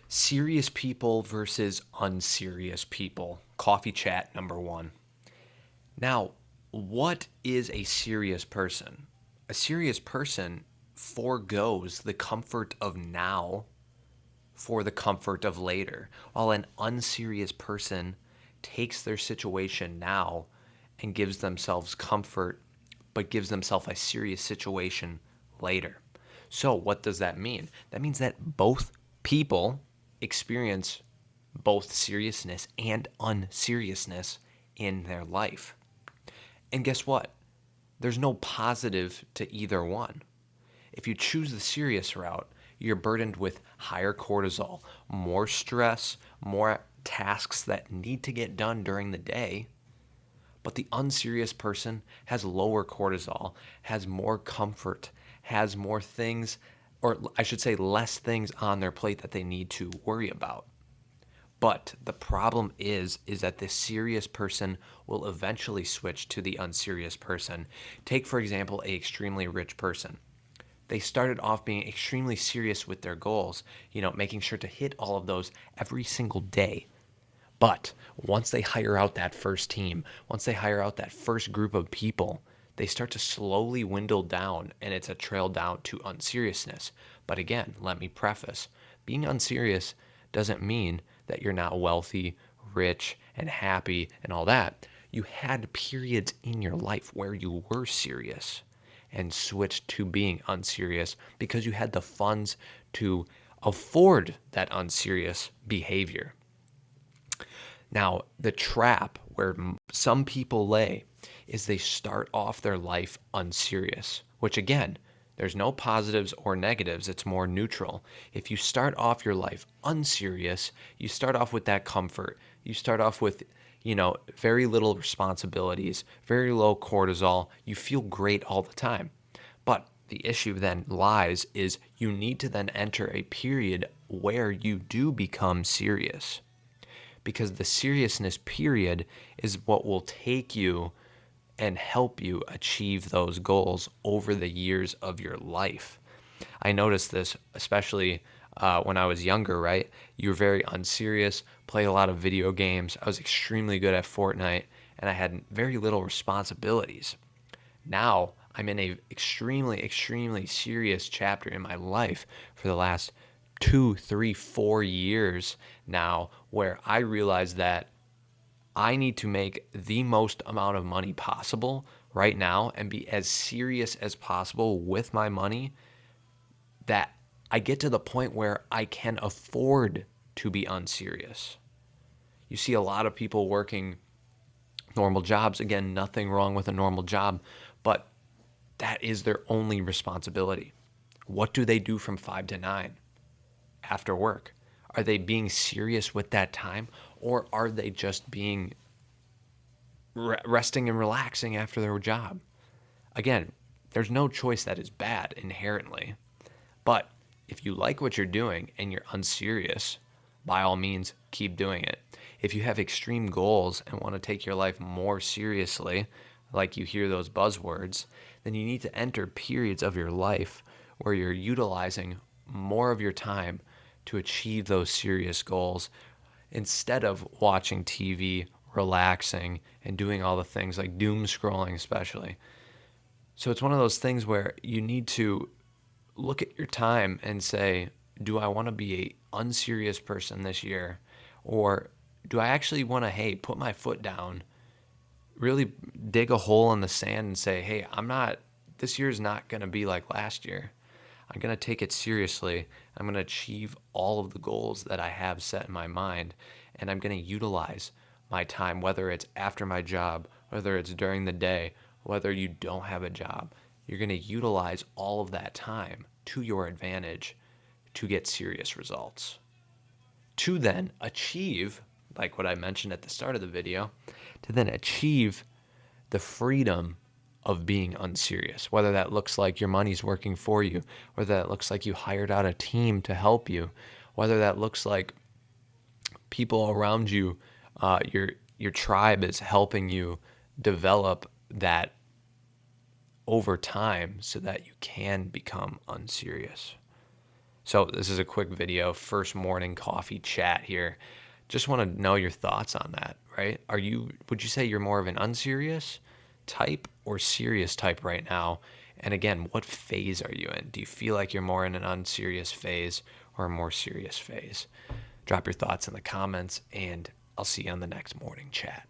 Serious people versus unserious people. Coffee chat number one. Now, what is a serious person? A serious person foregoes the comfort of now for the comfort of later, while an unserious person takes their situation now and gives themselves comfort, but gives themselves a serious situation later. So, what does that mean? That means that both people experience both seriousness and unseriousness in their life. And guess what? There's no positive to either one. If you choose the serious route, you're burdened with higher cortisol, more stress, more tasks that need to get done during the day. But the unserious person has lower cortisol, has more comfort, has more things, or I should say, less things on their plate that they need to worry about. But the problem is that the serious person will eventually switch to the unserious person. Take, for example, a extremely rich person. They started off being extremely serious with their goals, making sure to hit all of those every single day. But once they hire out that first team, once they hire out that first group of people, they start to slowly dwindle down and it's a trail down to unseriousness. But again, let me preface being unserious doesn't mean that you're not wealthy, rich, and happy and all that. You had periods in your life where you were serious and switched to being unserious because you had the funds to afford that unserious behavior. Now, the trap where some people lay is they start off their life unserious, which again, there's no positives or negatives, it's more neutral. If you start off your life unserious, you start off with that comfort. You start off with, very little responsibilities, very low cortisol. You feel great all the time. But the issue then lies is you need to then enter a period where you do become serious because the seriousness period is what will take you and help you achieve those goals over the years of your life. I noticed this especially when I was younger, right? You were very unserious, played a lot of video games. I was extremely good at Fortnite, and I had very little responsibilities. Now I'm in a extremely serious chapter in my life for the last 2, 3, 4 years now, where I realize that I need to make the most amount of money possible right now and be as serious as possible with my money that I get to the point where I can afford to be unserious. You see a lot of people working normal jobs. Again, nothing wrong with a normal job, but that is their only responsibility. What do they do from 5 to 9 after work? Are they being serious with that time, or are they just being resting and relaxing after their job? Again, there's no choice that is bad inherently, but if you like what you're doing and you're unserious, by all means, keep doing it. If you have extreme goals and want to take your life more seriously, like you hear those buzzwords, then you need to enter periods of your life where you're utilizing more of your time to achieve those serious goals instead of watching TV, relaxing, and doing all the things like doom scrolling, especially. So it's one of those things where you need to look at your time and say, do I want to be a unserious person this year? Or do I actually want to, hey, put my foot down, really dig a hole in the sand and say, hey, this year's not going to be like last year. I'm going to take it seriously. I'm going to achieve all of the goals that I have set in my mind. And I'm going to utilize my time, whether it's after my job, whether it's during the day, whether you don't have a job. You're going to utilize all of that time to your advantage to get serious results. To then achieve, like what I mentioned at the start of the video, to then achieve the freedom of being unserious, whether that looks like your money's working for you, whether that looks like you hired out a team to help you, whether that looks like people around you, your tribe is helping you develop that over time so that you can become unserious. So this is a quick video, first morning coffee chat here. Just want to know your thoughts on that, right? Would you say you're more of an unserious type or serious type right now? And again, what phase are you in? Do you feel like you're more in an unserious phase or a more serious phase? Drop your thoughts in the comments, and I'll see you on the next morning chat.